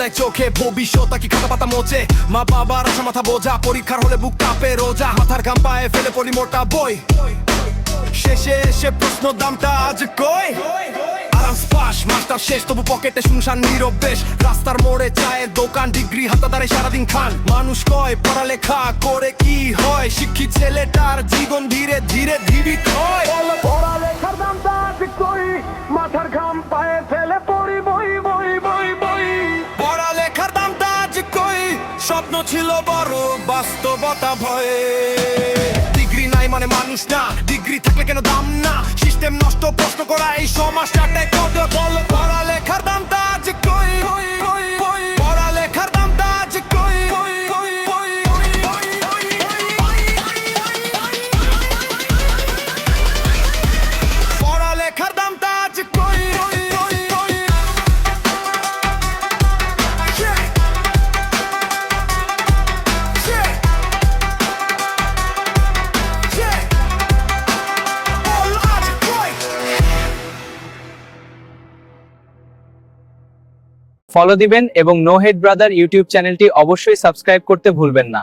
দেয় চোখে, ভবিষ্যৎ কি খাতা পাতা মোচে। মা বাবার আশা মাথা বোঝা, পরীক্ষার হলে বুক কাঁপে রোজা, মাথার ঘাম পায়ে ফেলে পড়ি মোটা বই, শেষে এসে প্রশ্ন দামটা আজ কই। আরাম স্পাস মাস্টার শেষ, তবু পকেটে শুনশান নীরব বেশ। রাস্তার মোড়ে চায়ের দোকান, ডিগ্রি হাতে দাঁড়ায় সারাদিন খান। মানুষ কয় পড়ালেখা করে কি হয়, শিক্ষিত ছেলেটার জীবন ধীরে ধীরে ধীরিত হয়। পড়ালেখার দামটা আজ কই, মাথার ঘাম পায়ে ফেলে পড়ি বই বই বই বই। পড়ালেখার দামটা আজ কই, স্বপ্ন ছিল বড় বাস্তবতা ভয়ে। ডিগ্রি নাই মানে মানুষ না, ডিগ্রি থাকলে কেন দাম না। সিস্টেম নষ্ট প্রশ্ন করা এই সমাজটাই কত বল। পড়ালেখার দামটা আজ কই, পড়ালেখার দামটা আজ কই। পড়ালেখার দামটা আজ কই। ফলো দিবেন এবং নো হেড ব্রাদার ইউটিউব চ্যানেলটি অবশ্যই সাবস্ক্রাইব করতে ভুলবেন না।